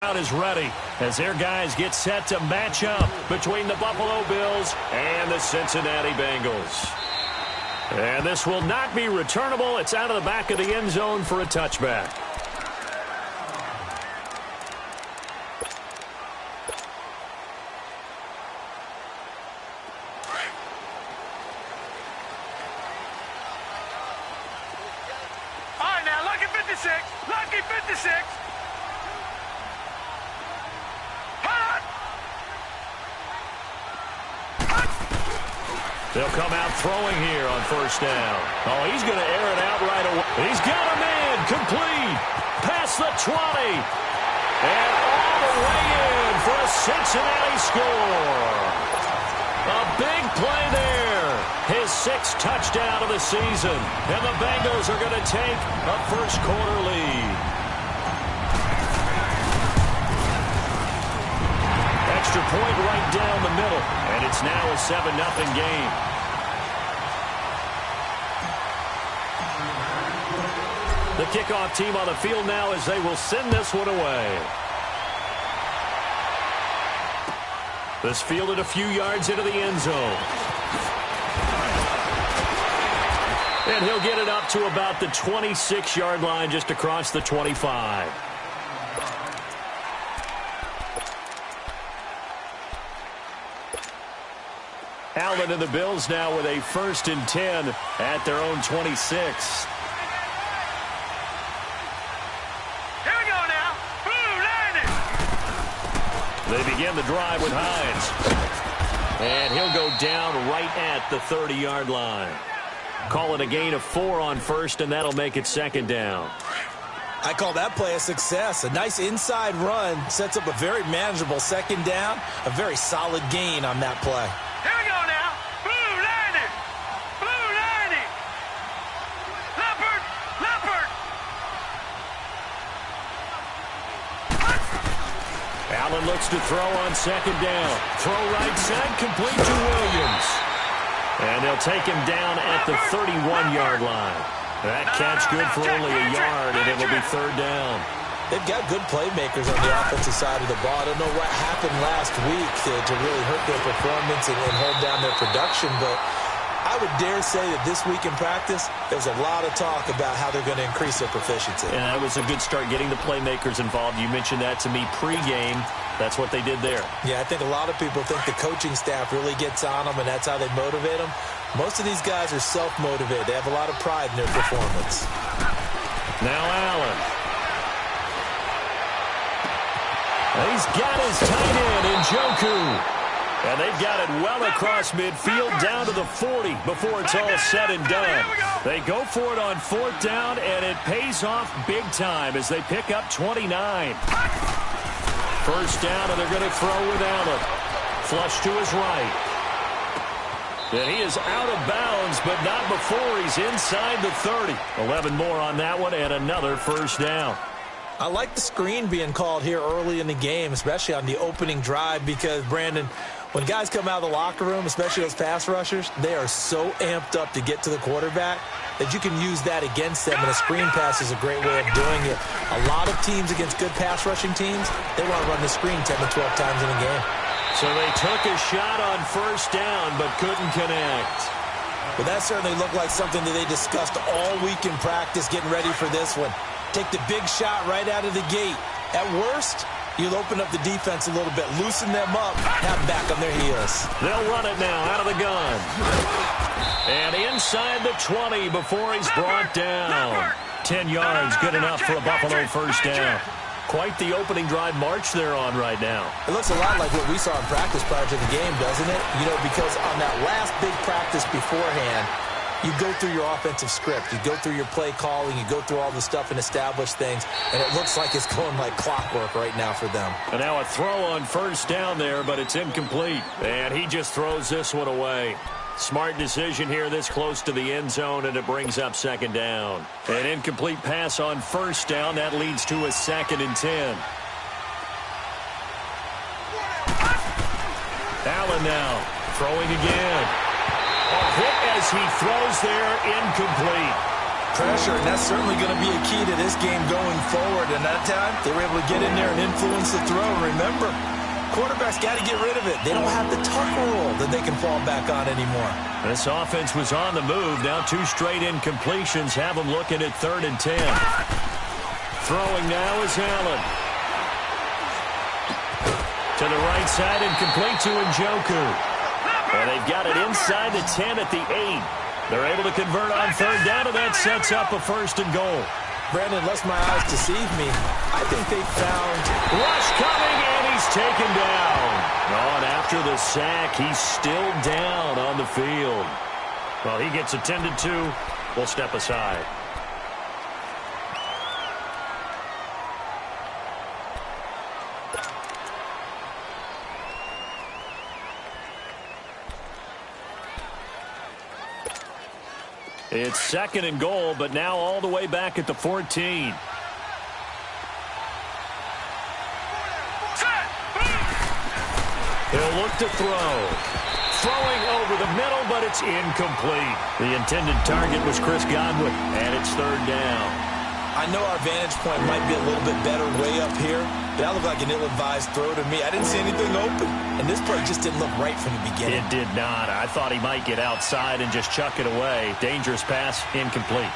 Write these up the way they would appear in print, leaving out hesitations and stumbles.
Crowd is ready as their guys get set to match up between the Buffalo Bills and the Cincinnati Bengals. And this will not be returnable. It's out of the back of the end zone for a touchback. All right, now, lucky 56. Lucky 56. They'll come out throwing here on first down. Oh, he's going to air it out right away. He's got a man complete. Past the 20. And all the way in for a Cincinnati score. A big play there. His 6th touchdown of the season. And the Bengals are going to take a first-quarter lead. Extra point right down the middle. And it's now a 7-0 game. The kickoff team on the field now as they will send this one away. This fielded a few yards into the end zone. And he'll get it up to about the 26-yard line just across the 25. Allen and the Bills now with a 1st and 10 at their own 26. Here we go now. They begin the drive with Hines. And he'll go down right at the 30-yard line. Call it a gain of 4 on first, and that'll make it 2nd down. I call that play a success. A nice inside run sets up a very manageable 2nd down. A very solid gain on that play. Here we go now. Blue 90. Blue 90. Leopard. Leopard. Allen looks to throw on 2nd down. Throw right side, complete to Williams. And they'll take him down at the 31-yard line. That catch good for only a yard, and it'll be 3rd down. They've got good playmakers on the offensive side of the ball. I don't know what happened last week to really hurt their performance and hold down their production, but I would dare say that this week in practice, there's a lot of talk about how they're going to increase their proficiency. And that was a good start, getting the playmakers involved. You mentioned that to me pregame. That's what they did there. Yeah, I think a lot of people think the coaching staff really gets on them, and that's how they motivate them. Most of these guys are self-motivated. They have a lot of pride in their performance. Now Allen. He's got his tight end in Njoku. And they've got it well across midfield down to the 40 before it's all said and done. They go for it on 4th down, and it pays off big time as they pick up 29. First down, and they're going to throw with Allen. Flush to his right. And he is out of bounds, but not before he's inside the 30. 11 more on that one, and another first down. I like the screen being called here early in the game, especially on the opening drive, because, Brandon, when guys come out of the locker room, especially those pass rushers, they are so amped up to get to the quarterback that you can use that against them, and a screen pass is a great way of doing it. A lot of teams against good pass rushing teams, they want to run the screen 10 to 12 times in a game. So they took a shot on first down, but couldn't connect. Well, that certainly looked like something that they discussed all week in practice, getting ready for this one. Take the big shot right out of the gate. At worst, you'll open up the defense a little bit, loosen them up, have them back on their heels. They'll run it now out of the gun. And inside the 20 before he's brought down. 10 yards, good enough for a Buffalo first down. Quite the opening drive march they're on right now. It looks a lot like what we saw in practice prior to the game, doesn't it? You know, because on that last big practice beforehand, you go through your offensive script. You go through your play calling. You go through all the stuff and establish things. And it looks like it's going like clockwork right now for them. And now a throw on first down there, but it's incomplete. And he just throws this one away. Smart decision here this close to the end zone, and it brings up 2nd down. An incomplete pass on first down. That leads to a 2nd and 10. Allen now throwing again. A hit as he throws there, incomplete. Pressure, and that's certainly going to be a key to this game going forward. And that time, they were able to get in there and influence the throw. Remember, quarterbacks got to get rid of it. They don't have the tuck rule that they can fall back on anymore. This offense was on the move. Now 2 straight incompletions have them looking at 3rd and 10. Throwing now is Allen. To the right side, incomplete to Njoku. And they've got it inside the 10 at the 8. They're able to convert on 3rd down, and that sets up a 1st and goal. Brandon, lest my eyes deceive me, I think they found... Rush coming, and he's taken down. Oh, and after the sack, he's still down on the field. Well, he gets attended to. We'll step aside. It's 2nd and goal, but now all the way back at the 14. He'll look to throw. Throwing over the middle, but it's incomplete. The intended target was Chris Godwin, and it's 3rd down. I know our vantage point might be a little bit better way up here, but that looked like an ill-advised throw to me. I didn't see anything open, and this play just didn't look right from the beginning. It did not. I thought he might get outside and just chuck it away. Dangerous pass, incomplete.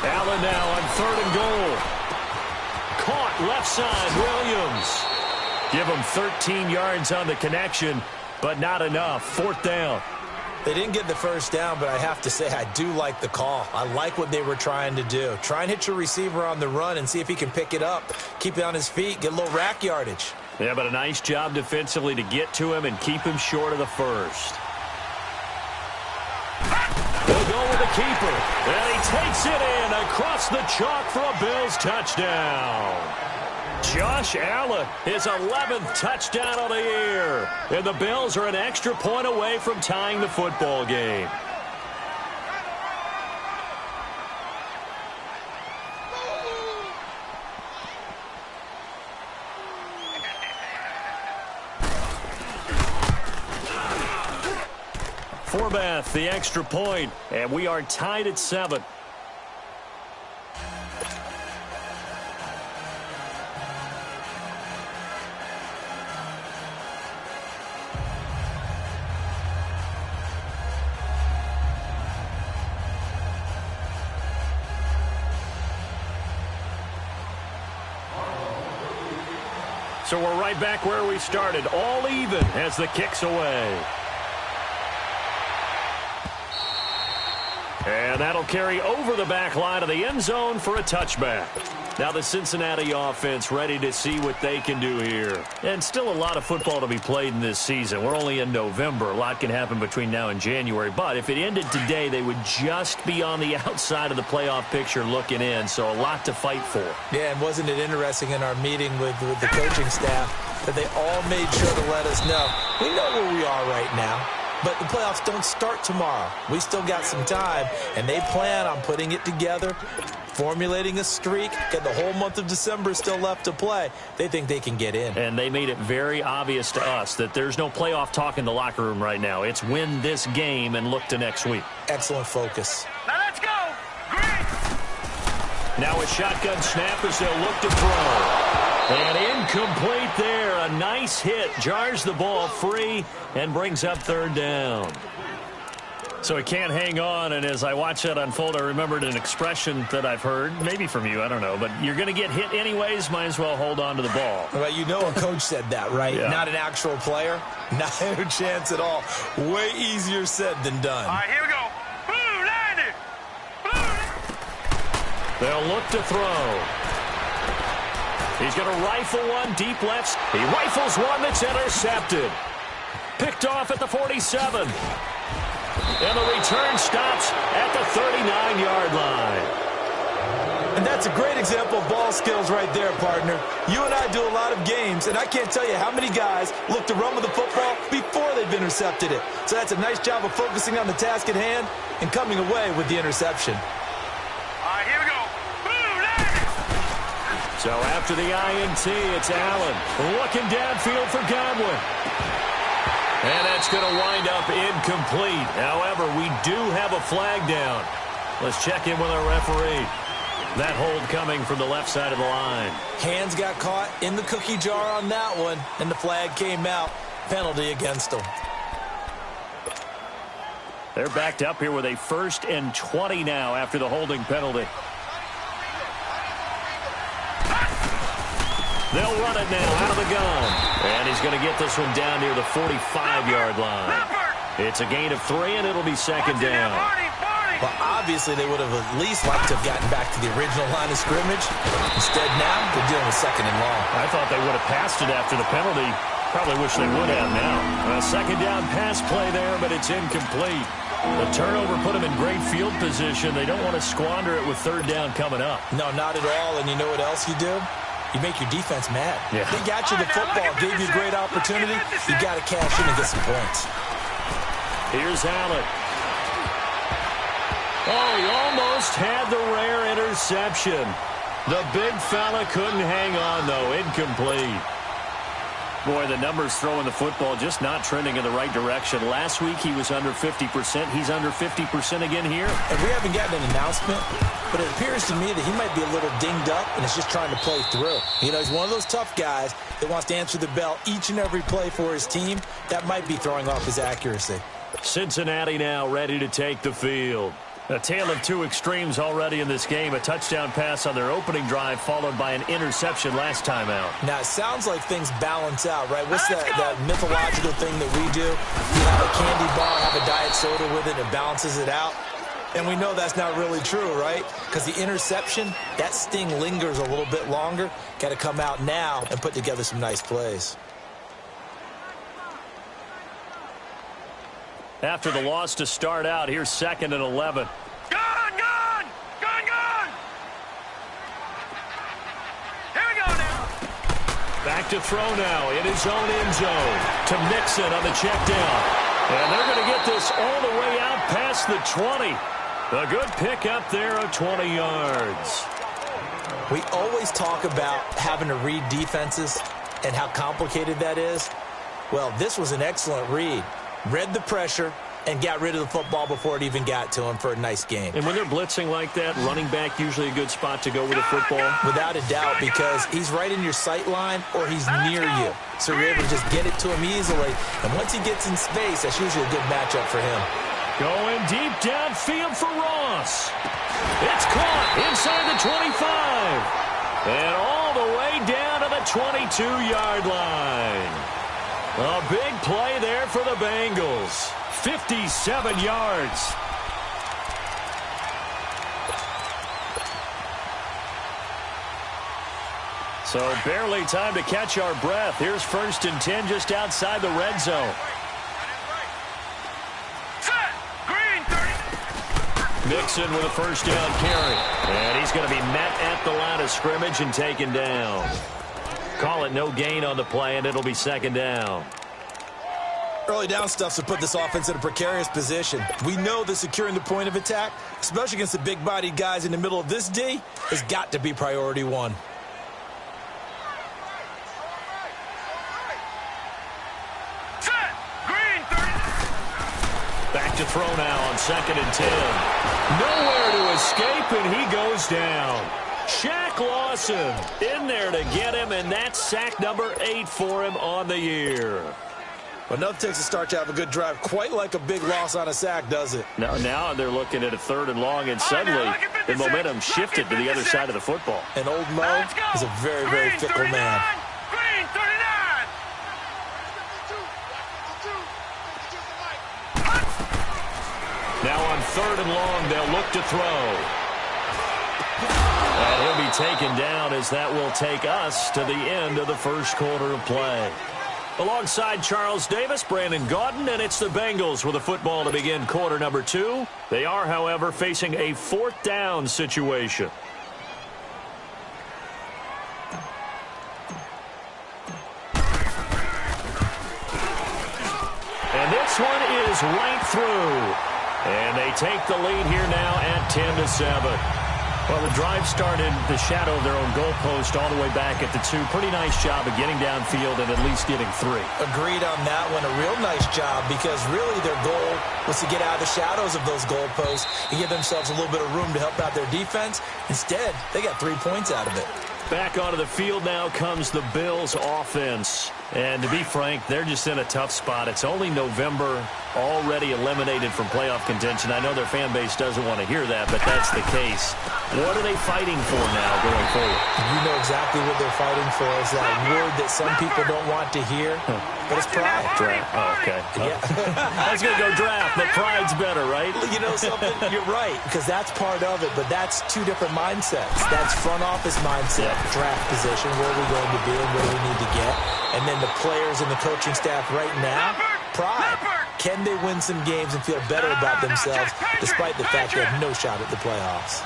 Allen now on 3rd and goal. Caught left side, Williams. Give him 13 yards on the connection, but not enough. 4th down. They didn't get the 1st down, but I have to say I do like the call. I like what they were trying to do. Try and hit your receiver on the run and see if he can pick it up. Keep it on his feet, get a little rack yardage. Yeah, but a nice job defensively to get to him and keep him short of the 1st. They'll go with the keeper, and he takes it in across the chalk for a Bills touchdown. Josh Allen, his 11th touchdown of the year. And the Bills are an extra point away from tying the football game. Forbath, the extra point, and we are tied at 7. So we're right back where we started, all even as the kick's away. And that'll carry over the back line of the end zone for a touchback. Now the Cincinnati offense ready to see what they can do here. And still a lot of football to be played in this season. We're only in November. A lot can happen between now and January. But if it ended today, they would just be on the outside of the playoff picture looking in. So a lot to fight for. Yeah, and wasn't it interesting in our meeting with the coaching staff that they all made sure to let us know, we know where we are right now. But the playoffs don't start tomorrow. We still got some time, and they plan on putting it together, formulating a streak, got the whole month of December still left to play. They think they can get in. And they made it very obvious to us that there's no playoff talk in the locker room right now. It's win this game and look to next week. Excellent focus. Now let's go. Green. Now a shotgun snap as they'll look to throw. And incomplete there. A nice hit. Jars the ball free and brings up 3rd down. So he can't hang on, and as I watch that unfold, I remembered an expression that I've heard, maybe from you, I don't know, but you're going to get hit anyways, might as well hold on to the ball. Well, you know a coach said that, right? Yeah. Not an actual player. Not a chance at all. Way easier said than done. All right, here we go. Blue, line it. Blue. They'll look to throw. He's going to rifle one deep left. He rifles one that's intercepted. Picked off at the 47. And the return stops at the 39-yard line. And that's a great example of ball skills right there, partner. You and I do a lot of games, and I can't tell you how many guys look to run with the football before they've intercepted it. So that's a nice job of focusing on the task at hand and coming away with the interception. All right, here we go. So after the INT, it's Allen looking downfield for Godwin. And that's going to wind up incomplete. However, we do have a flag down. Let's check in with our referee. That hold coming from the left side of the line. Hands got caught in the cookie jar on that one, and the flag came out. Penalty against them. They're backed up here with a 1st and 20 now after the holding penalty. They'll run it now out of the gun. And he's going to get this one down near the 45-yard line. It's a gain of 3, and it'll be 2nd down. Well, obviously, they would have at least liked to have gotten back to the original line of scrimmage. Instead, now, they're dealing with 2nd and long. I thought they would have passed it after the penalty. Probably wish they would have now. A 2nd down pass play there, but it's incomplete. The turnover put them in great field position. They don't want to squander it with 3rd down coming up. No, not at all. And you know what else you do? You make your defense mad. Yeah. They got you the football, gave you a great opportunity. You got to cash in and get some points. Here's Allen. Oh, he almost had the rare interception. The big fella couldn't hang on, though. Incomplete. Boy, the numbers throwing the football just not trending in the right direction. Last week he was under 50%. He's under 50% again here. And we haven't gotten an announcement, but it appears to me that he might be a little dinged up and is just trying to play through. You know, he's one of those tough guys that wants to answer the bell each and every play for his team. That might be throwing off his accuracy. Cincinnati now ready to take the field. A tale of two extremes already in this game. A touchdown pass on their opening drive followed by an interception last time out. Now, it sounds like things balance out, right? What's that mythological thing that we do? You have a candy bar, have a diet soda with it, and it balances it out. And we know that's not really true, right? Because the interception, that sting lingers a little bit longer. Got to come out now and put together some nice plays. After the loss to start out, here's 2nd and 11. Gone! Here we go now. Back to throw now in his own end zone to Mixon on the check down. And they're going to get this all the way out past the 20. A good pick up there of 20 yards. We always talk about having to read defenses and how complicated that is. Well, this was an excellent read. Read the pressure and got rid of the football before it even got to him for a nice game. And when they're blitzing like that, running back usually a good spot to go with the football? Without a doubt, because he's right in your sight line or he's near you. So you're able to just get it to him easily. And once he gets in space, that's usually a good matchup for him. Going deep downfield for Ross. It's caught inside the 25. And all the way down to the 22-yard line. A big play there for the Bengals. 57 yards. So barely time to catch our breath. Here's 1st and 10 just outside the red zone. Set! Green 30. Mixon with a 1st down carry. And he's going to be met at the line of scrimmage and taken down. Call it no gain on the play, and it'll be 2nd down. Early down stuff to put this offense in a precarious position. We know that securing the point of attack, especially against the big-bodied guys in the middle of this D, has got to be priority one. Set! Green 30. Back to throw now on 2nd and 10. Nowhere to escape, and he goes down. Shaq Lawson in there to get him, and that's sack number 8 for him on the year. But nothing takes a start to have a good drive quite like a big loss on a sack, does it? Now they're looking at a 3rd and long, and suddenly the momentum shifted to the other side of the football. And old Mo is a very, very fickle man. Green 39. Now on 3rd and long, they'll look to throw. And he'll be taken down as that will take us to the end of the first quarter of play. Alongside Charles Davis, Brandon Gaudin, and it's the Bengals with the football to begin quarter number 2. They are, however, facing a 4th down situation. And this one is right through. And they take the lead here now at 10-7. Well, the drive started the shadow of their own goalpost all the way back at the 2. Pretty nice job of getting downfield and at least getting 3. Agreed on that one. A real nice job because really their goal was to get out of the shadows of those goalposts and give themselves a little bit of room to help out their defense. Instead, they got 3 points out of it. Back onto the field now comes the Bills offense. And to be frank, they're just in a tough spot. It's only November, already eliminated from playoff contention. I know their fan base doesn't want to hear that, but that's the case. What are they fighting for now going forward? You know exactly what they're fighting for. Is that word that some people don't want to hear, but it's pride. Draft. Oh, okay. Yeah. I was going to go draft, but pride's better, right? You know something? You're right, because that's part of it, but that's 2 different mindsets. That's front office mindset, draft position, where are we going to be and where we need to get. And then the players and the coaching staff right now, pride. Can they win some games and feel better about themselves despite the fact they have no shot at the playoffs?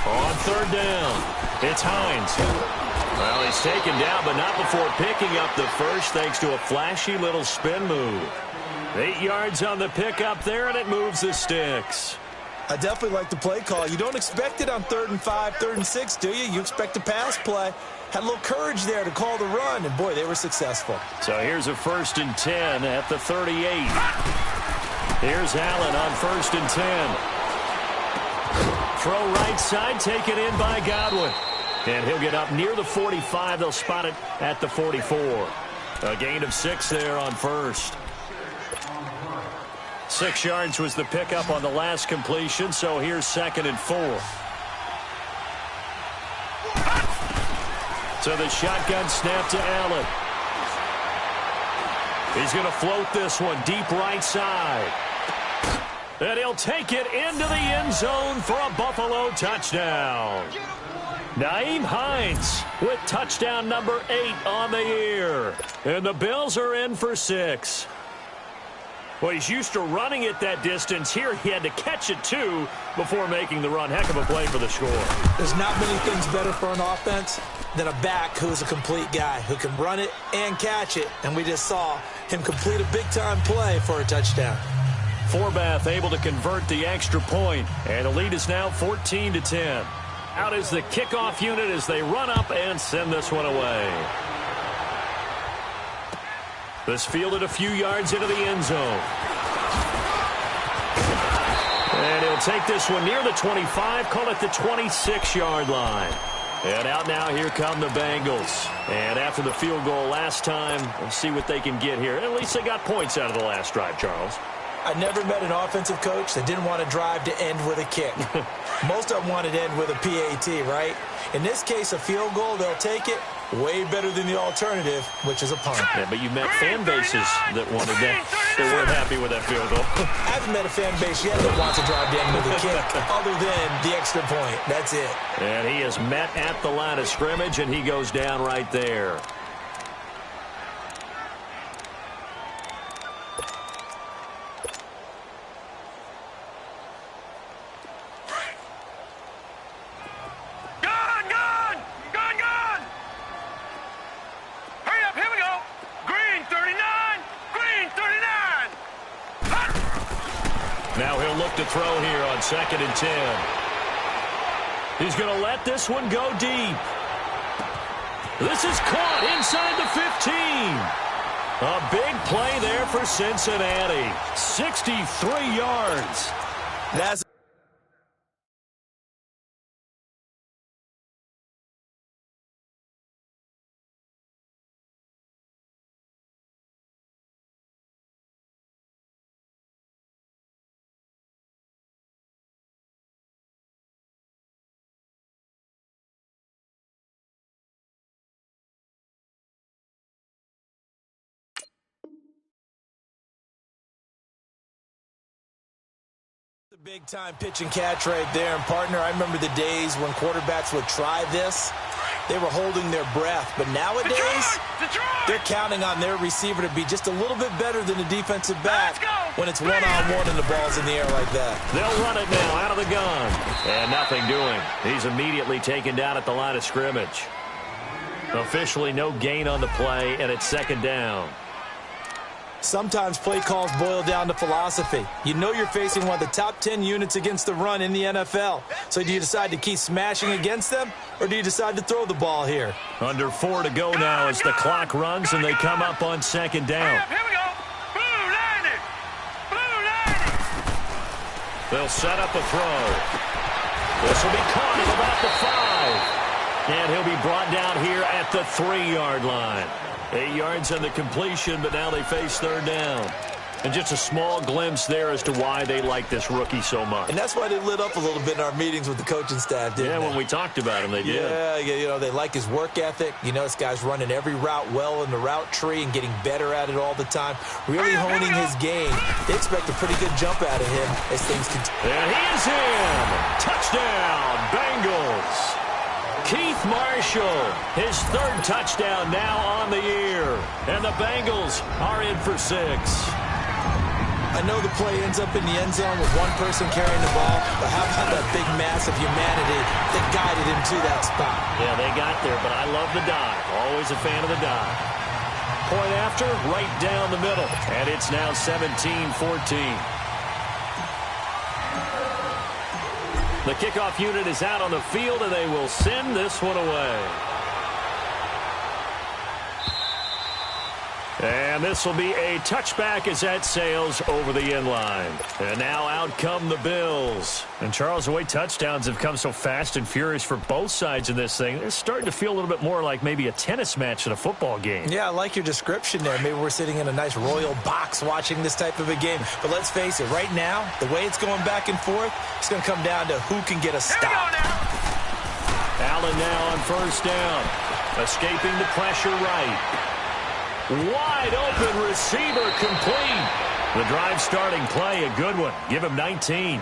On 3rd down, it's Hines. Well, he's taken down, but not before picking up the first thanks to a flashy little spin move. 8 yards on the pickup there, and it moves the sticks. I definitely like the play call. You don't expect it on 3rd and 5, 3rd and 6, do you? You expect a pass play. Had a little courage there to call the run, and boy, they were successful. So here's a 1st and 10 at the 38. Here's Allen on 1st and 10. Throw right side, taken in by Godwin. And he'll get up near the 45. They'll spot it at the 44. A gain of 6 there on 1st. 6 yards was the pickup on the last completion, so here's 2nd and 4. So the shotgun snap to Allen. He's going to float this one deep right side. And he'll take it into the end zone for a Buffalo touchdown. Nyheim Hines with touchdown number 8 on the year. And the Bills are in for 6. Well, he's used to running it that distance. Here he had to catch it, too, before making the run. Heck of a play for the score. There's not many things better for an offense than a back who's a complete guy who can run it and catch it. And we just saw him complete a big-time play for a touchdown. Forbath able to convert the extra point. And the lead is now 14-10. Out is the kickoff unit as they run up and send this one away. This fielded a few yards into the end zone. And he'll take this one near the 25, call it the 26-yard line. And out now, here come the Bengals. And after the field goal last time, we'll see what they can get here. At least they got points out of the last drive, Charles. I never met an offensive coach that didn't want to drive to end with a kick. Most of them wanted to end with a PAT, right? In this case, a field goal, they'll take it. Way better than the alternative, which is a punt. Yeah, but you met fan bases that wanted that. They weren't happy with that field goal. I haven't met a fan base yet that wants to drive down with a kick other than the extra point. That's it. And he is met at the line of scrimmage, and he goes down right there. To throw here on 2nd and 10. He's going to let this one go deep. This is caught inside the 15. A big play there for Cincinnati. 63 yards. That's a big-time pitch and catch right there. And, partner, I remember the days when quarterbacks would try this. They were holding their breath. But nowadays, they're counting on their receiver to be just a little bit better than the defensive back when it's one-on-one and the ball's in the air like that. They'll run it now out of the gun. And nothing doing. He's immediately taken down at the line of scrimmage. Officially no gain on the play, and it's 2nd down. Sometimes play calls boil down to philosophy. You know you're facing one of the top 10 units against the run in the NFL. So do you decide to keep smashing against them, or do you decide to throw the ball here? Under 4 to go now as the clock runs and they come up on second down. Here we go. Blue line it. Blue line it. They'll set up a throw. This will be caught at about the 5. And he'll be brought down here at the 3-yard line. 8 yards on the completion, but now they face third down. And just a small glimpse there as to why they like this rookie so much. And that's why they lit up a little bit in our meetings with the coaching staff, didn't they? When we talked about him, they did. Yeah, you know, they like his work ethic. You know, this guy's running every route well in the route tree and getting better at it all the time, really honing his game. They expect a pretty good jump out of him as things continue. And he is in. Touchdown, Bengals. Keith Marshall, his 3rd touchdown now on the year. And the Bengals are in for 6. I know the play ends up in the end zone with one person carrying the ball, but how about that big mass of humanity that guided him to that spot? Yeah, they got there, but I love the dive. Always a fan of the dive. Point after, right down the middle. And it's now 17-14. The kickoff unit is out on the field, and they will send this one away. And this will be a touchback as that sails over the end line. And now out come the Bills. And Charles, the way touchdowns have come so fast and furious for both sides in this thing, it's starting to feel a little bit more like maybe a tennis match in a football game. Yeah, I like your description there. Maybe we're sitting in a nice royal box watching this type of a game. But let's face it, right now, the way it's going back and forth, it's going to come down to who can get a stop. Allen now on first down. Escaping the pressure right. Wide open receiver complete. The drive starting play, a good one. Give him 19.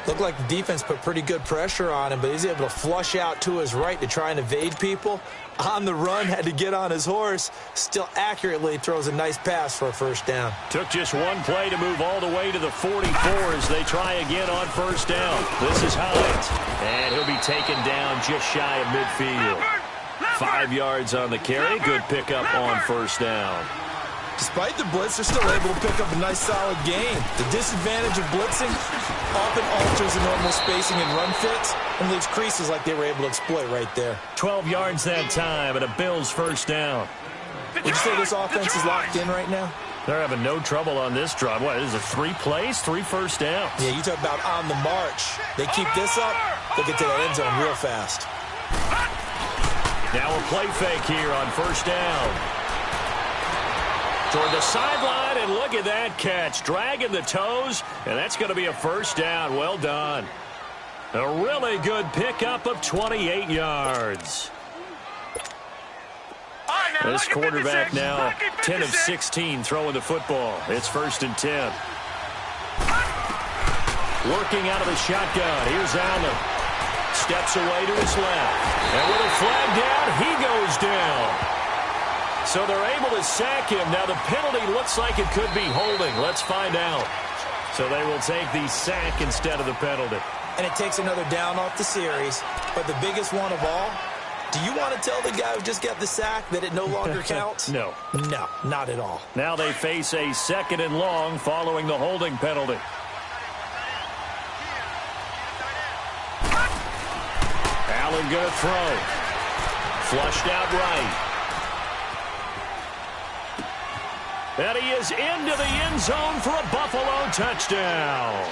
Looked like the defense put pretty good pressure on him, but he's able to flush out to his right to try and evade people. On the run, had to get on his horse. Still accurately throws a nice pass for a first down. Took just one play to move all the way to the 44 as they try again on first down. This is Hines. And he'll be taken down just shy of midfield. 5 yards on the carry. Good pickup on first down. Despite the blitz, they're still able to pick up a nice, solid gain. The disadvantage of blitzing often alters the normal spacing and run fits and leaves creases like they were able to exploit right there. 12 yards that time and a Bills first down. Would you say this offense is locked in right now? They're having no trouble on this drive. What, is it 3 plays, 3 first downs? Yeah, you talk about on the march. They keep this up, they'll get to that end zone real fast. Now a play fake here on first down. Toward the sideline, and look at that catch. Dragging the toes, and that's going to be a first down. Well done. A really good pickup of 28 yards. This quarterback now 10 of 16 throwing the football. It's 1st and 10. Working out of the shotgun. Here's Allen. Steps away to his left. And with a flag down, he goes down. So they're able to sack him. Now the penalty looks like it could be holding. Let's find out. So they will take the sack instead of the penalty. And it takes another down off the series. But the biggest one of all, do you want to tell the guy who just got the sack that it no longer counts? No. No, not at all. Now they face a 2nd and long following the holding penalty. Allen going to throw. Flushed out right. And he is into the end zone for a Buffalo touchdown.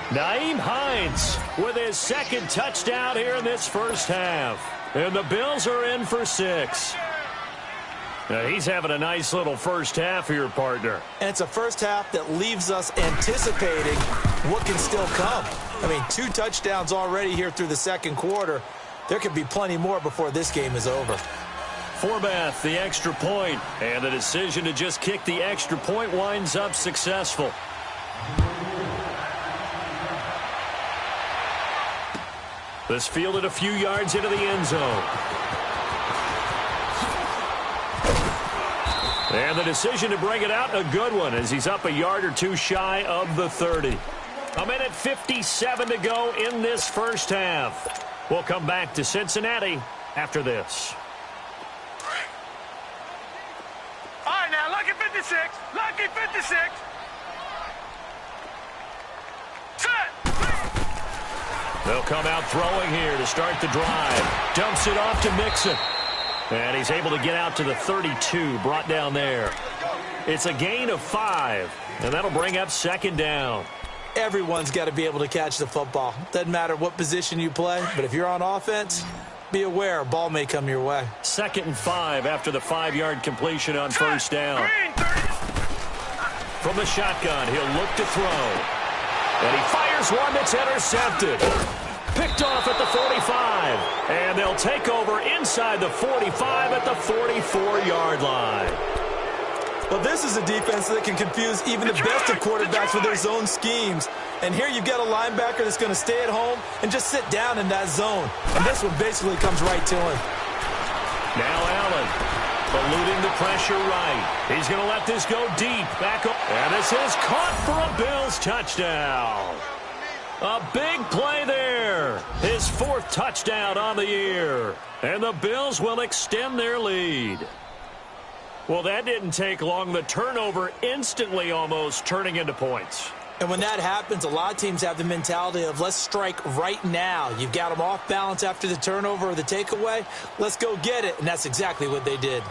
Nyheim Hines with his 2nd touchdown here in this first half. And the Bills are in for 6. Now he's having a nice little first half here, partner. And it's a first half that leaves us anticipating what can still come. I mean, 2 touchdowns already here through the 2nd quarter. There could be plenty more before this game is over. Forbath, the extra point, and the decision to just kick the extra point winds up successful. This fielded a few yards into the end zone. And the decision to bring it out, a good one, as he's up a yard or 2 shy of the 30. A minute 57 to go in this first half. We'll come back to Cincinnati after this. All right, now look at 56. 56. Lucky 56. Set. They'll come out throwing here to start the drive. Dumps it off to Mixon. And he's able to get out to the 32, brought down there. It's a gain of 5, and that'll bring up second down. Everyone's got to be able to catch the football. Doesn't matter what position you play, but if you're on offense, be aware a ball may come your way. 2nd and 5 after the 5-yard completion on first down. From the shotgun, he'll look to throw. And he fires one that's intercepted. Picked off at the 45. And they'll take over inside the 45 at the 44-yard line. Well, this is a defense that can confuse even the best of quarterbacks with their zone schemes. And here you've got a linebacker that's going to stay at home and just sit down in that zone. And this one basically comes right to him. Now Allen, eluding the pressure right. He's going to let this go deep. Back up. And this is caught for a Bills touchdown. A big play there. His 4th touchdown on the year. And the Bills will extend their lead. Well, that didn't take long. The turnover instantly almost turning into points. And when that happens, a lot of teams have the mentality of let's strike right now. You've got them off balance after the turnover or the takeaway. Let's go get it. And that's exactly what they did.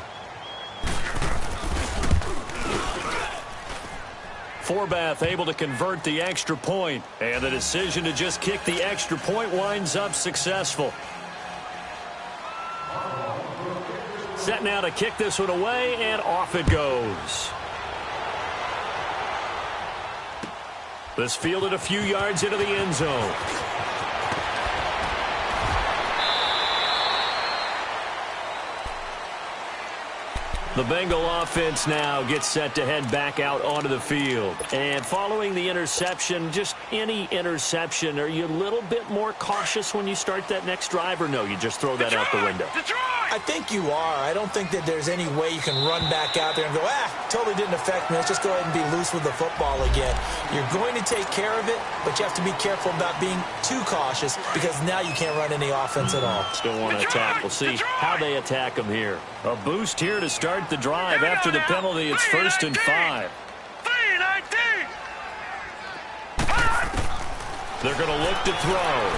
Forbath able to convert the extra point. And the decision to just kick the extra point winds up successful. Set now to kick this one away, and off it goes. This fielded a few yards into the end zone. The Bengal offense now gets set to head back out onto the field. And following the interception, just any interception, are you a little bit more cautious when you start that next drive, or no, you just throw that out the window? I think you are. I don't think that there's any way you can run back out there and go, totally didn't affect me. Let's just go ahead and be loose with the football again. You're going to take care of it, but you have to be careful about being too cautious because now you can't run any offense at all. Still want to attack. We'll see how they attack them here. A boost here to start the drive. After the penalty, it's 1st and 5. 3-19. They're going to look to throw.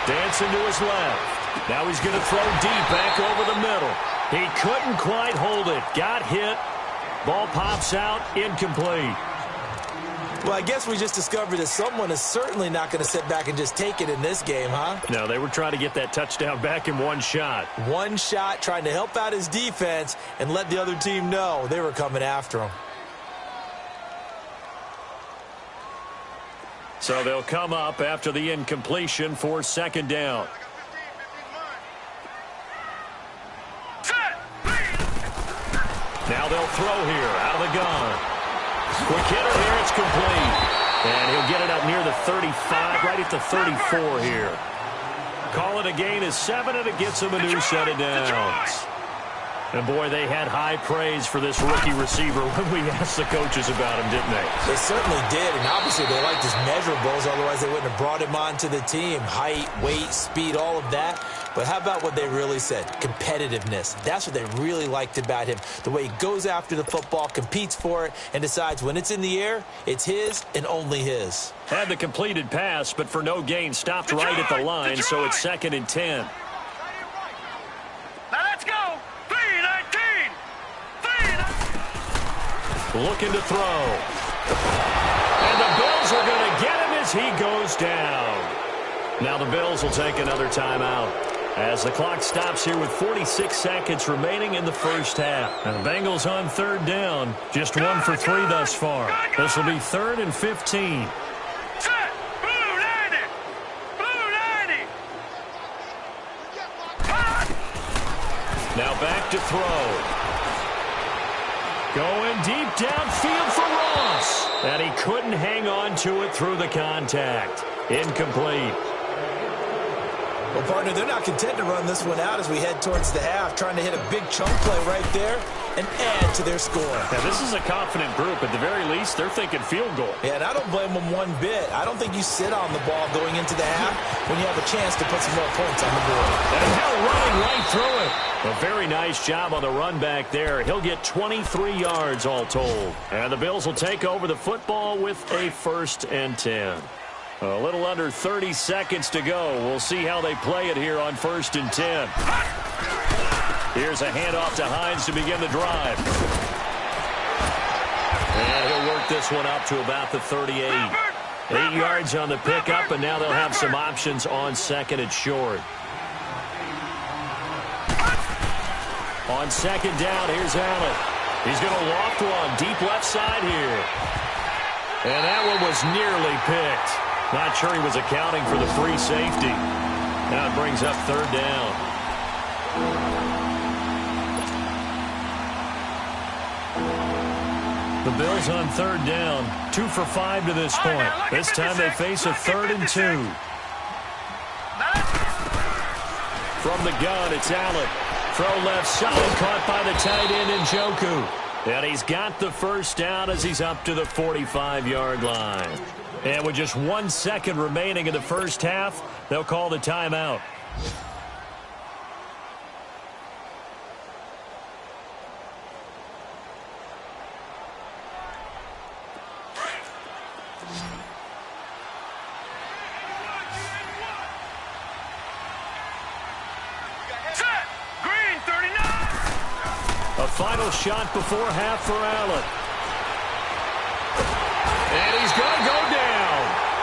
Dancing to his left. Now he's going to throw deep back over the middle. He couldn't quite hold it. Got hit. Ball pops out. Incomplete. Well, I guess we just discovered that someone is certainly not going to sit back and just take it in this game, huh? No, they were trying to get that touchdown back in one shot. One shot, trying to help out his defense and let the other team know they were coming after him. So they'll come up after the incompletion for 2nd down. Now they'll throw here out of the gun. Quick hitter here, it's complete. And he'll get it up near the 35, right at the 34 here. Call it a gain of 7, and it gets him a new set of downs. And, boy, they had high praise for this rookie receiver when we asked the coaches about him, didn't they? They certainly did, and obviously they liked his measurables, otherwise they wouldn't have brought him onto the team. Height, weight, speed, all of that. But how about what they really said? Competitiveness. That's what they really liked about him. The way he goes after the football, competes for it, and decides when it's in the air, it's his and only his. Had the completed pass, but for no gain, stopped right at the line, so it's 2nd and 10. Now let's go. 3-19. Looking to throw. And the Bills are going to get him as he goes down. Now the Bills will take another timeout as the clock stops here with 46 seconds remaining in the first half. And the Bengals on 3rd down, just 1 for 3 thus far. This will be 3rd and 15. Set. Blue 90. Blue 90. Now back to throw. Going deep downfield for Ross. And he couldn't hang on to it through the contact. Incomplete. Well, partner, they're not content to run this one out as we head towards the half, trying to hit a big chunk play right there and add to their score. Yeah, this is a confident group. At the very least, they're thinking field goal. Yeah, and I don't blame them one bit. I don't think you sit on the ball going into the half when you have a chance to put some more points on the board. And now running right through it. A very nice job on the run back there. He'll get 23 yards all told. And the Bills will take over the football with a 1st and 10. A little under 30 seconds to go. We'll see how they play it here on 1st and 10. Here's a handoff to Hines to begin the drive. And he'll work this one up to about the 38. 8 yards on the pickup, and now they'll have some options on 2nd and short. On 2nd down, here's Allen. He's going to loft one deep left side here. And that one was nearly picked. Not sure he was accounting for the free safety. Now it brings up 3rd down. The Bills on 3rd down. 2 for 5 to this point. This time they face a 3rd and 2. From the gun, it's Allen. Throw left side, caught by the tight end Njoku. And he's got the 1st down as he's up to the 45-yard line. And with just 1 second remaining in the 1st half, they'll call the timeout. Set! Green, 39! A final shot before half for Allen. And he's going to go down.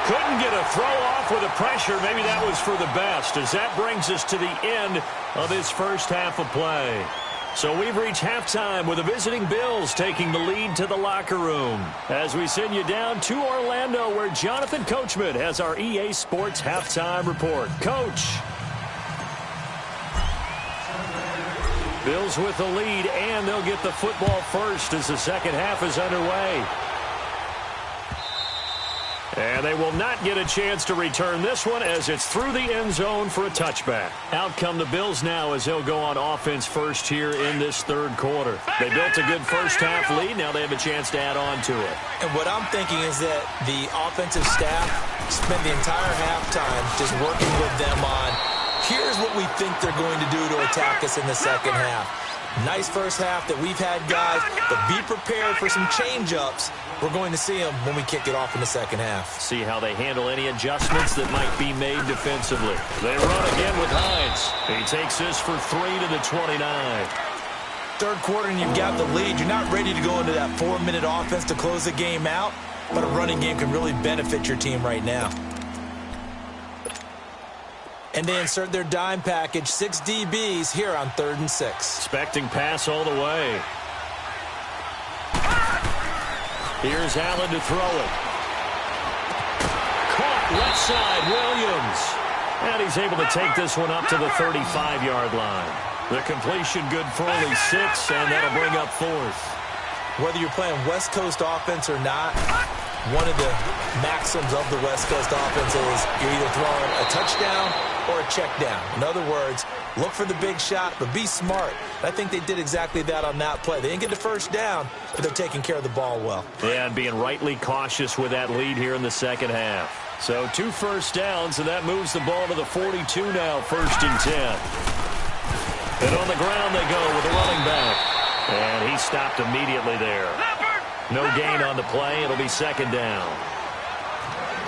Couldn't get a throw off with the pressure. Maybe that was for the best, as that brings us to the end of this 1st half of play. So we've reached halftime with the visiting Bills taking the lead to the locker room. As we send you down to Orlando, where Jonathan Coachman has our EA Sports halftime report. Coach. Bills with the lead, and they'll get the football first as the 2nd half is underway. And they will not get a chance to return this one as it's through the end zone for a touchback. Out come the Bills now as they'll go on offense first here in this 3rd quarter. They built a good 1st half lead. Now they have a chance to add on to it. And what I'm thinking is that the offensive staff spent the entire halftime just working with them on, here's what we think they're going to do to attack us in the 2nd half. Nice 1st half that we've had, guys, but be prepared for some change-ups. We're going to see them when we kick it off in the 2nd half. See how they handle any adjustments that might be made defensively. They run again with Hines. He takes this for 3 to the 29. 3rd quarter and you've got the lead. You're not ready to go into that 4-minute offense to close the game out, but a running game can really benefit your team right now. And they insert their dime package, 6 DBs here on 3rd and 6. Expecting pass all the way. Here's Allen to throw it. Caught left side, Williams. And he's able to take this one up to the 35-yard line. The completion good for only 6, and that'll bring up 4th. Whether you're playing West Coast offense or not, one of the maxims of the West Coast offense is you're either throwing a touchdown or a check down. In other words, look for the big shot, but be smart. I think they did exactly that on that play. They didn't get the 1st down, but they're taking care of the ball well. Yeah, and being rightly cautious with that lead here in the 2nd half. So 2 1st downs, and that moves the ball to the 42 now, 1st and 10. And on the ground they go with the running back. And he stopped immediately there. No gain on the play. It'll be 2nd down.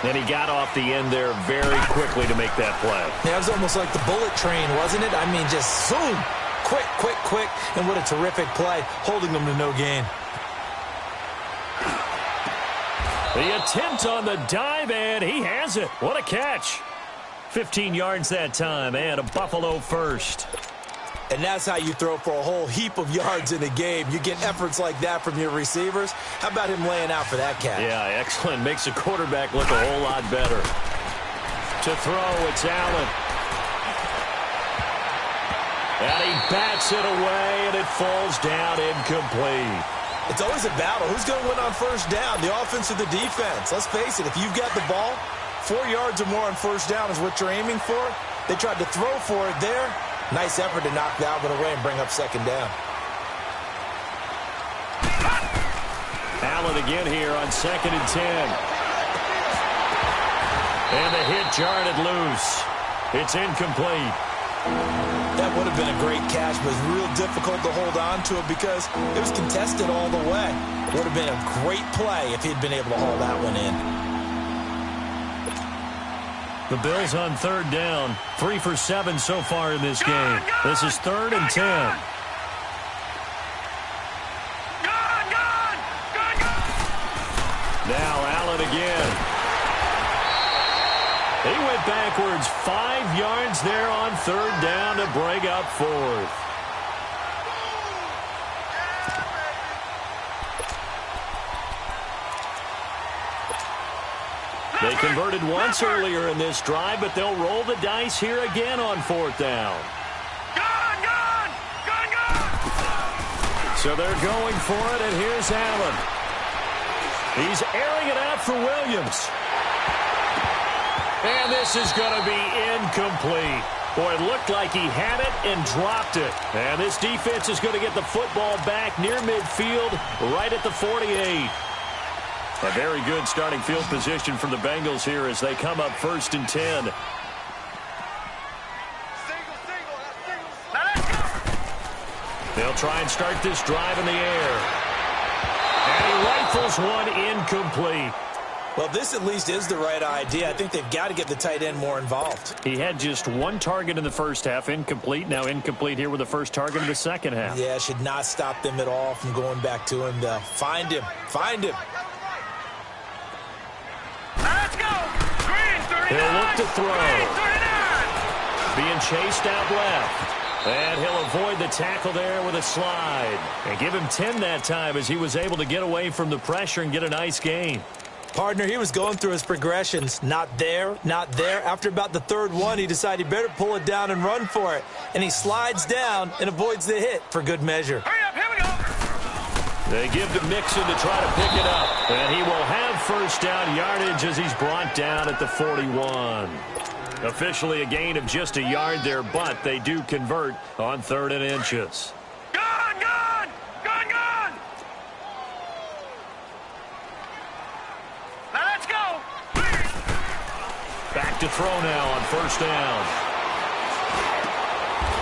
And he got off the end there very quickly to make that play. Yeah, it was almost like the bullet train, wasn't it? I mean, just zoom. Quick, quick, quick. And what a terrific play, holding them to no gain. The attempt on the dive, and he has it. What a catch. 15 yards that time, and a Buffalo 1st. And that's how you throw for a whole heap of yards in a game. You get efforts like that from your receivers. How about him laying out for that catch? Yeah, excellent. Makes the quarterback look a whole lot better. To throw, it's Allen. And he bats it away, and it falls down incomplete. It's always a battle. Who's going to win on 1st down, the offense or the defense? Let's face it, if you've got the ball, 4 yards or more on 1st down is what you're aiming for. They tried to throw for it there. Nice effort to knock that one away and bring up second down. Allen again here on 2nd and 10. And the hit jarred it loose. It's incomplete. That would have been a great catch, but it's real difficult to hold on to it because it was contested all the way. Would have been a great play if he'd been able to haul that one in. The Bills on 3rd down. 3 for 7 so far in this game. This is 3rd and 10. Now Allen again. He went backwards 5 yards there on 3rd down to bring up 4th. They converted once earlier in this drive, but they'll roll the dice here again on 4th down. So they're going for it, and here's Allen. He's airing it out for Williams. And this is going to be incomplete. Boy, it looked like he had it and dropped it. And this defense is going to get the football back near midfield, right at the 48. A very good starting field position for the Bengals here as they come up 1st and 10. They'll try and start this drive in the air. And he rifles one incomplete. Well, this at least is the right idea. I think they've got to get the tight end more involved. He had just 1 target in the first half, incomplete. Now incomplete here with the first target in the second half. Yeah, should not stop them at all from going back to him. Find him. Find him. Let's go. Green 39. He'll look to throw. Green 39. Being chased out left. And he'll avoid the tackle there with a slide. And give him 10 that time as he was able to get away from the pressure and get a nice gain. Partner, he was going through his progressions. Not there, not there. After about the 3rd one, he decided he better pull it down and run for it. And he slides down and avoids the hit for good measure. Hurry up, here we go. They give to Mixon to try to pick it up. And he will have 1st down yardage as he's brought down at the 41. Officially a gain of just a yard there, but they do convert on 3rd and inches. Gone, gone, gone, gone. Now let's go. Back to throw now on 1st down.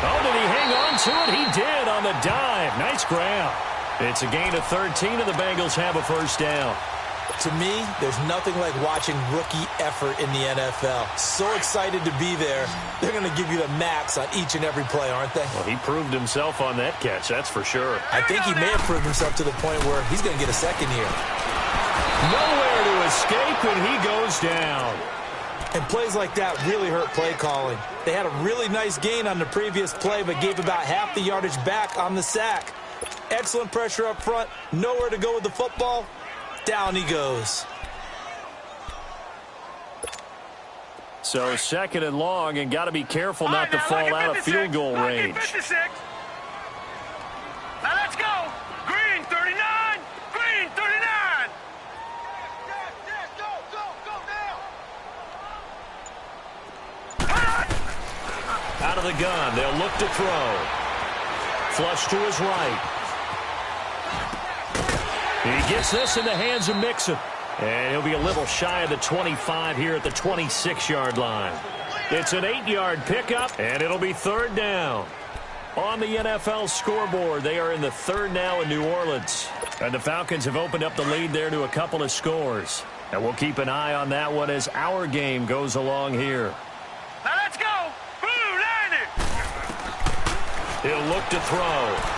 Oh, did he hang on to it? He did on the dive. Nice grab. It's a gain of 13, and the Bengals have a 1st down. To me, there's nothing like watching rookie effort in the NFL. So excited to be there. They're going to give you the max on each and every play, aren't they? Well, he proved himself on that catch, that's for sure. I think he may have proved himself to the point where he's going to get a second here. Nowhere to escape, and he goes down. And plays like that really hurt play calling. They had a really nice gain on the previous play, but gave about half the yardage back on the sack. Excellent pressure up front. Nowhere to go with the football. Down he goes. So 2nd and long, and got to be careful not to fall out of field goal range. 56. Now let's go. Green 39. Green 39. Out of the gun, they'll look to throw. Flush to his right. He gets this in the hands of Mixon. And he'll be a little shy of the 25 here at the 26-yard line. It's an 8-yard pickup, and it'll be 3rd down. On the NFL scoreboard, they are in the 3rd now in New Orleans. And the Falcons have opened up the lead there to a couple of scores. And we'll keep an eye on that one as our game goes along here. Now let's go. Blue, line it. He'll look to throw.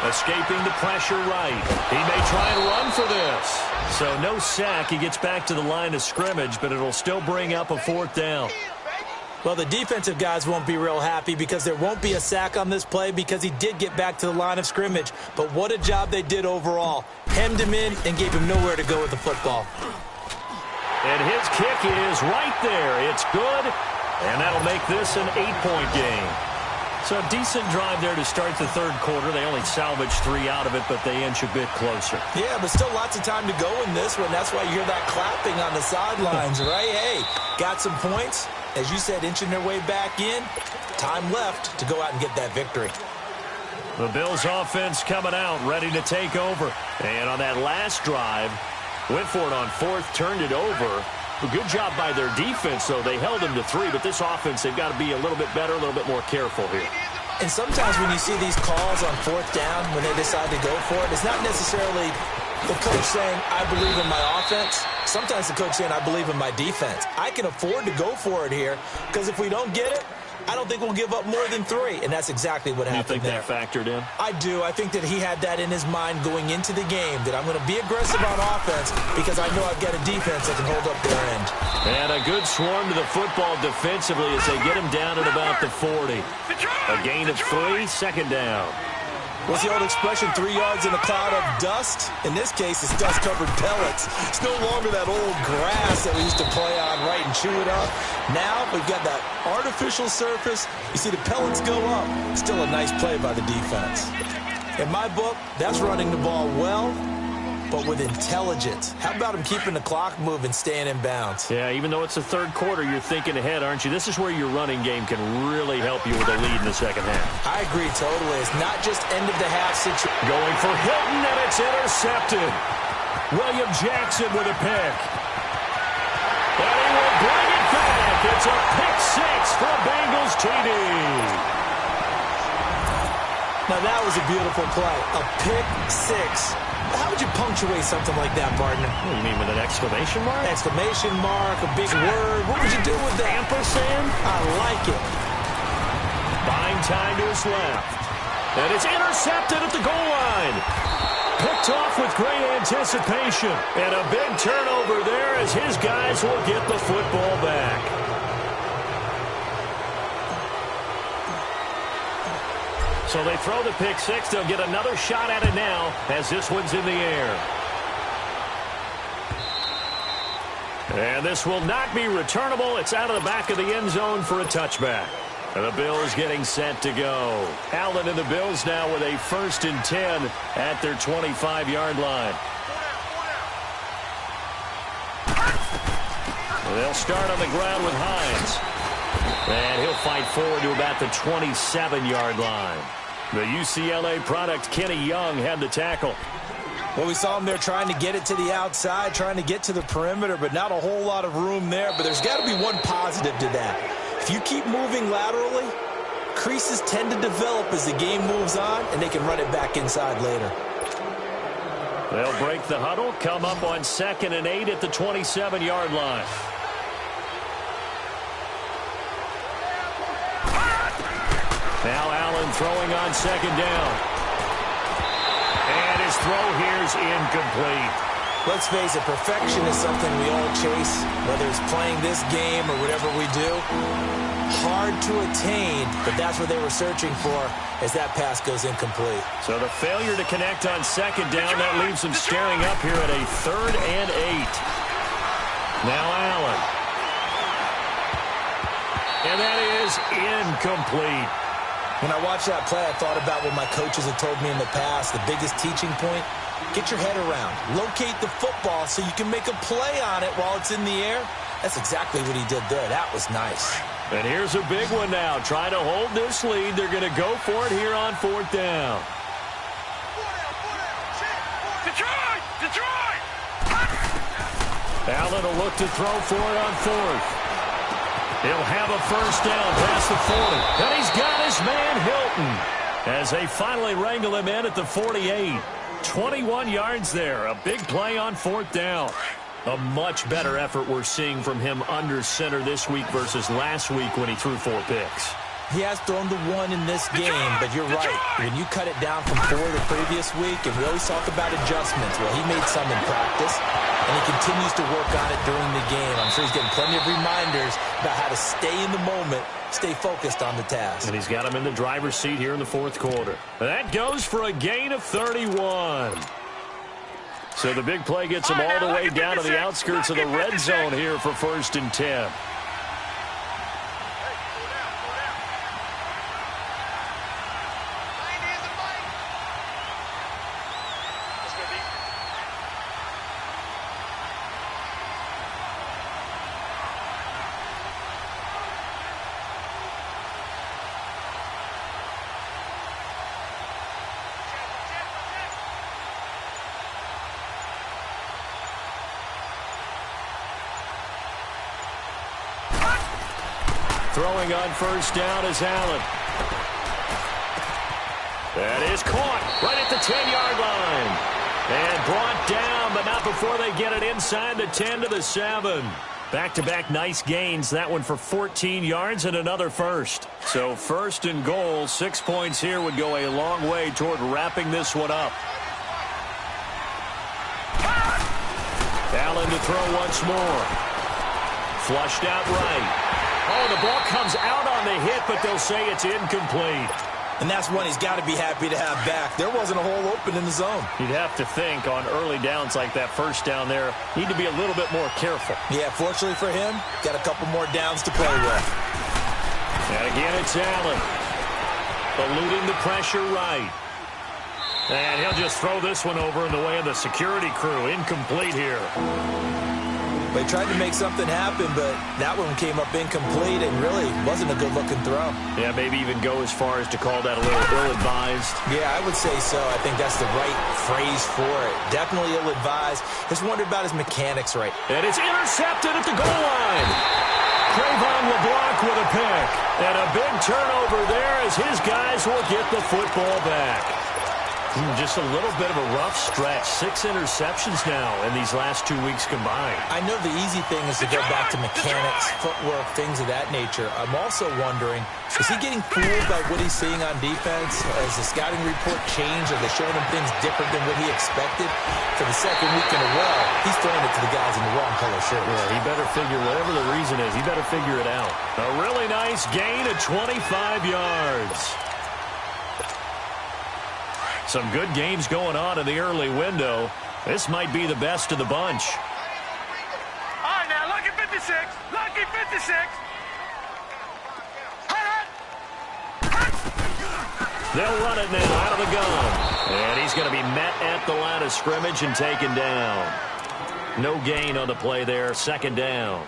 Escaping the pressure right. He may try and run for this. So no sack. He gets back to the line of scrimmage, but it'll still bring up a 4th down. Well, the defensive guys won't be real happy because there won't be a sack on this play because he did get back to the line of scrimmage. But what a job they did overall. Hemmed him in and gave him nowhere to go with the football. And his kick is right there. It's good, and that'll make this an 8-point game. So a decent drive there to start the third quarter. They only salvaged 3 out of it, but they inch a bit closer. Yeah, but still lots of time to go in this one. That's why you hear that clapping on the sidelines, right? Hey, got some points. As you said, inching their way back in. Time left to go out and get that victory. The Bills offense coming out, ready to take over. And on that last drive, went for it on fourth, turned it over. A good job by their defense, though. They held them to 3, but this offense, they've got to be a little bit better, a little bit more careful here. And sometimes when you see these calls on fourth down, when they decide to go for it, it's not necessarily the coach saying, I believe in my offense. Sometimes the coach saying, I believe in my defense. I can afford to go for it here, because if we don't get it, I don't think we'll give up more than 3, and that's exactly what happened there. You think that factored in? I do. I think that he had that in his mind going into the game, that I'm going to be aggressive on offense because I know I've got a defense that can hold up their end. And a good swarm to the football defensively as they get him down at about the 40. A gain of 3, second down. What's the old expression, 3 yards in a cloud of dust? In this case, it's dust-covered pellets. It's no longer that old grass that we used to play on, right, and chew it up. Now we've got that artificial surface. You see the pellets go up. Still a nice play by the defense. In my book, that's running the ball well, but with intelligence. How about him keeping the clock moving, staying in bounds? Yeah, even though it's the third quarter, you're thinking ahead, aren't you? This is where your running game can really help you with a lead in the second half. I agree totally. It's not just end-of-the-half situation. Going for Hilton, and it's intercepted. William Jackson with a pick. And he will bring it back. It's a pick 6 for Bengals TD. Now, that was a beautiful play. A pick 6. How would you punctuate something like that, partner? What do you mean, with an exclamation mark? Exclamation mark, a big word. What would you do with that? Ampersand? I like it. Buying time to his left. And it's intercepted at the goal line. Picked off with great anticipation. And a big turnover there as his guys will get the football back. So they throw the pick 6. They'll get another shot at it now as this one's in the air. And this will not be returnable. It's out of the back of the end zone for a touchback. And the Bills getting set to go. Allen and the Bills now with a 1st and 10 at their 25-yard line. They'll start on the ground with Hines. And he'll fight forward to about the 27-yard line. The UCLA product, Kenny Young, had the tackle. Well, we saw him there trying to get it to the outside, trying to get to the perimeter, but not a whole lot of room there. But there's got to be one positive to that. If you keep moving laterally, creases tend to develop as the game moves on, and they can run it back inside later. They'll break the huddle, come up on 2nd and 8 at the 27-yard line. Now Allen throwing on 2nd down. And his throw here's incomplete. Let's face it, perfection is something we all chase, whether it's playing this game or whatever we do. Hard to attain, but that's what they were searching for as that pass goes incomplete. So the failure to connect on 2nd down, that leaves them staring up here at a 3rd and 8. Now Allen. And that is incomplete. When I watched that play, I thought about what my coaches have told me in the past. The biggest teaching point, get your head around. Locate the football so you can make a play on it while it's in the air. That's exactly what he did there. That was nice. And here's a big one now. Trying to hold this lead. They're going to go for it here on 4th down. Detroit! Allen will look to throw for it on 4th. He'll have a 1st down past the 40. And he's got his man Hilton as they finally wrangle him in at the 48. 21 yards there. A big play on 4th down. A much better effort we're seeing from him under center this week versus last week when he threw 4 picks. He has thrown the 1 in this game, but you're right. When you cut it down from 4 the previous week, and we always talk about adjustments, well, he made some in practice, and he continues to work on it during the game. I'm sure he's getting plenty of reminders about how to stay in the moment, stay focused on the task. And he's got him in the driver's seat here in the 4th quarter. That goes for a gain of 31. So the big play gets him all the way down to the outskirts of the red zone here for 1st and 10. Throwing on first down is Allen. That is caught right at the 10-yard line. And brought down, but not before they get it inside the 10 to the 7. Back-to-back nice gains. That one for 14 yards and another first. So first and goal, 6 points here would go a long way toward wrapping this one up. Allen to throw once more. Flushed out right. Oh, the ball comes out on the hit, but they'll say it's incomplete. And that's one he's got to be happy to have back. There wasn't a hole open in the zone. You'd have to think on early downs like that first down there, need to be a little bit more careful. Yeah, fortunately for him, got a couple more downs to play with. And again, it's Allen. Eluding the pressure right. And he'll just throw this one over in the way of the security crew. Incomplete here. They tried to make something happen, but that one came up incomplete and really wasn't a good-looking throw. Yeah, maybe even go as far as to call that a little ill-advised. Yeah, I would say so. I think that's the right phrase for it. Definitely ill-advised. Just wondered about his mechanics right. And it's intercepted at the goal line. Trayvon LeBlanc with a pick. And a big turnover there as his guys will get the football back. Just a little bit of a rough stretch. 6 interceptions now in these last 2 weeks combined. I know the easy thing is to go back to mechanics, footwork, things of that nature. I'm also wondering, is he getting fooled by what he's seeing on defense? Has the scouting report changed? Are they showing him things different than what he expected? For the second week in a row, he's throwing it to the guys in the wrong color shirt. Yeah, he better figure, whatever the reason is, he better figure it out. A really nice gain of 25 yards. Some good games going on in the early window. This might be the best of the bunch. All right, now, lucky 56. Lucky 56. They'll run it now out of the gun. And he's going to be met at the line of scrimmage and taken down. No gain on the play there. Second down.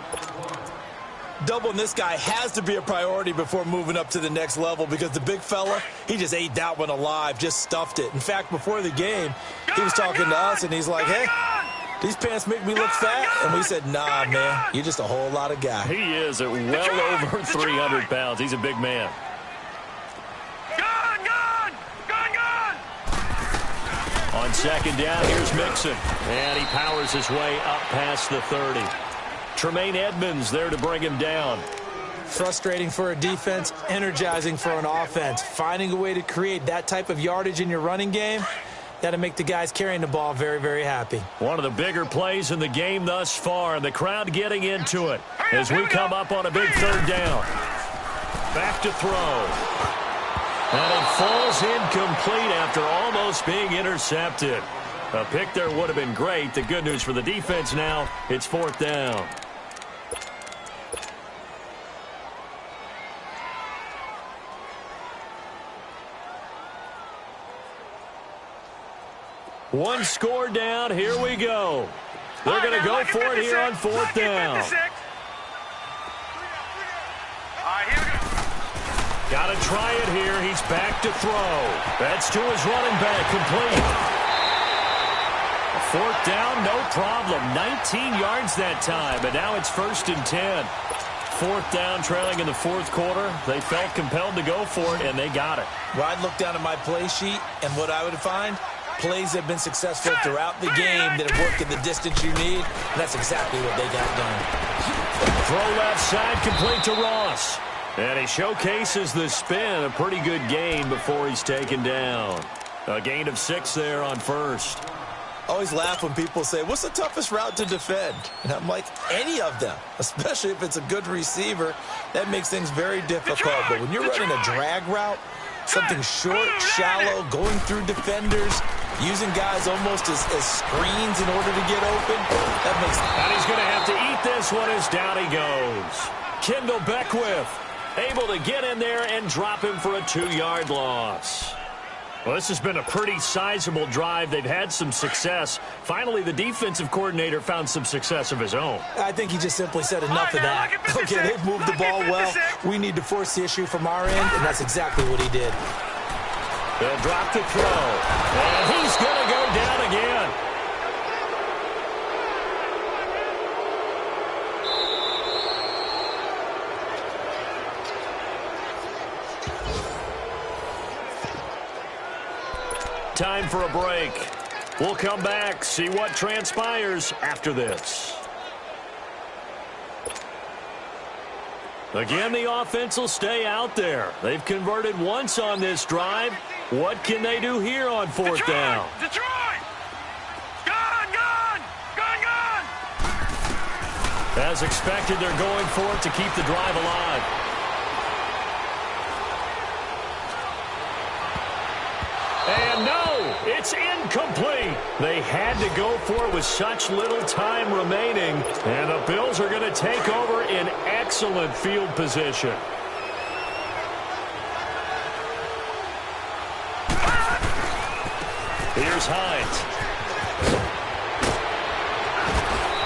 Doubling this guy has to be a priority before moving up to the next level because the big fella, he just ate that one alive, just stuffed it. In fact, before the game, he was talking to us, and he's like, hey, these pants make me look fat? And we said, nah, man, you're just a whole lot of guy. He is at well over 300 pounds. He's a big man. On second down, here's Mixon. And he powers his way up past the 30. Tremaine Edmonds there to bring him down. Frustrating for a defense, energizing for an offense. Finding a way to create that type of yardage in your running game, that'll make the guys carrying the ball very, very happy. One of the bigger plays in the game thus far, and the crowd getting into it as we come up on a big third down. Back to throw. And it falls incomplete after almost being intercepted. A pick there would have been great. The good news for the defense now, it's fourth down. One score down. Here we go. They're going to go for it here on fourth down. Got to try it here. He's back to throw. That's to his running back. Complete. Fourth down, no problem. 19 yards that time, but now it's first and 10. Fourth down, trailing in the fourth quarter. They felt compelled to go for it, and they got it. Well, I'd look down at my play sheet, and what I would find, plays have been successful throughout the game that have worked at the distance you need, and that's exactly what they got done. Throw left side, complete to Ross. And he showcases the spin, a pretty good gain before he's taken down. A gain of 6 there on first. I always laugh when people say, what's the toughest route to defend? And I'm like, any of them, especially if it's a good receiver. That makes things very difficult. But when you're running a drag route, something short, shallow, going through defenders, using guys almost as screens in order to get open, that makes... And he's going to have to eat this one as down he goes. Kendall Beckwith able to get in there and drop him for a 2-yard loss. Well, this has been a pretty sizable drive. They've had some success. Finally, the defensive coordinator found some success of his own. I think he just simply said enough of that. Okay, they've moved the ball well. We need to force the issue from our end, and that's exactly what he did. They'll drop the throw. And he's going to go down again. Time for a break. We'll come back, see what transpires after this. Again, the offense will stay out there. They've converted once on this drive. What can they do here on fourth down? Detroit! Gone, gone! Gone, gone! As expected, they're going for it to keep the drive alive. And no, it's incomplete. They had to go for it with such little time remaining. And the Bills are going to take over in excellent field position. Here's Hines.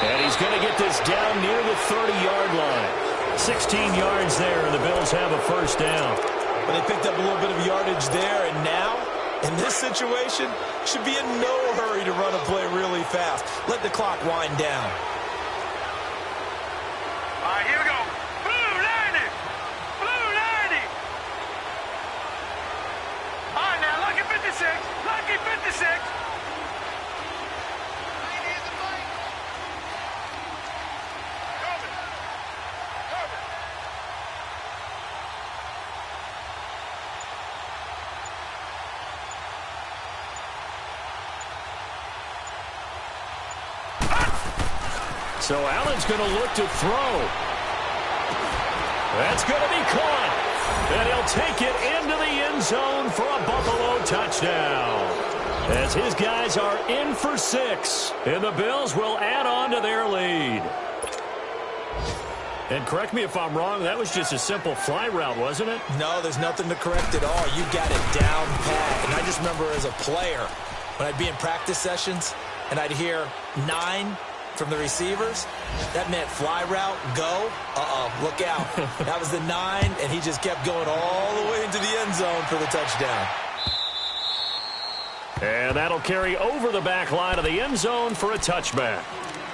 And he's going to get this down near the 30-yard line. 16 yards there, and the Bills have a first down. Well, they picked up a little bit of yardage there, and now, in this situation, should be in no hurry to run a play really fast. Let the clock wind down. All right, here we go. Blue 90! Blue 90! All right, now, lucky 56. Lucky 56. So Allen's going to look to throw. That's going to be caught. And he'll take it into the end zone for a Buffalo touchdown. As his guys are in for 6. And the Bills will add on to their lead. And correct me if I'm wrong, that was just a simple fly route, wasn't it? No, there's nothing to correct at all. You got it down pat. And I just remember as a player, when I'd be in practice sessions, and I'd hear 9 from the receivers, that meant fly route, go, look out. That was the 9, and he just kept going all the way into the end zone for the touchdown. And that'll carry over the back line of the end zone for a touchback.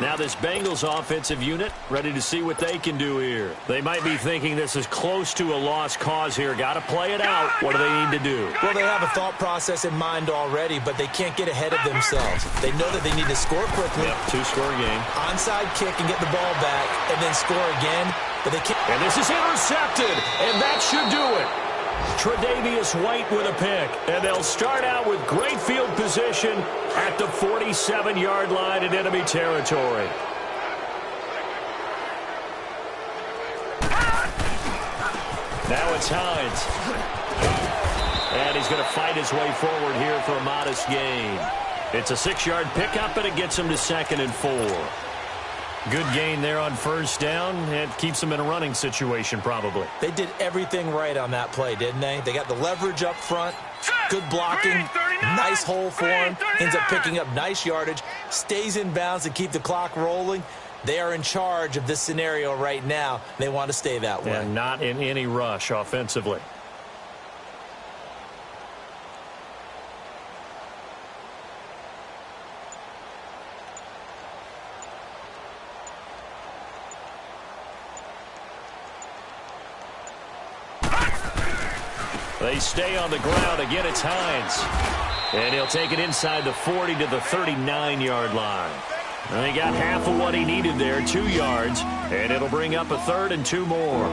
Now this Bengals offensive unit ready to see what they can do here. They might be thinking this is close to a lost cause here. Got to play it out. What do they need to do? Well, they have a thought process in mind already, but they can't get ahead of themselves. They know that they need to score quickly. Yep, 2-score game. Onside kick and get the ball back, and then score again. But they can't. And this is intercepted, and that should do it. Tre'Davious White with a pick, and they'll start out with great field position at the 47-yard line in enemy territory. Now it's Hines. And he's going to fight his way forward here for a modest gain. It's a 6-yard pickup, and it gets him to 2nd and 4. Good gain there on first down. It keeps them in a running situation, probably. They did everything right on that play, didn't they? They got the leverage up front, good blocking, nice hole for him, ends up picking up nice yardage, stays in bounds to keep the clock rolling. They are in charge of this scenario right now. They want to stay that way. And not in any rush offensively. They stay on the ground. Again, it's Hines. And he'll take it inside the 40 to the 39-yard line. And he got half of what he needed there, 2 yards. And it'll bring up a 3rd and 2 more.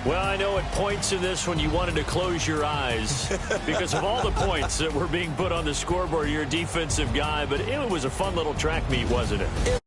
Well, I know at points in this when you wanted to close your eyes because of all the points that were being put on the scoreboard. You're a defensive guy, but it was a fun little track meet, wasn't it?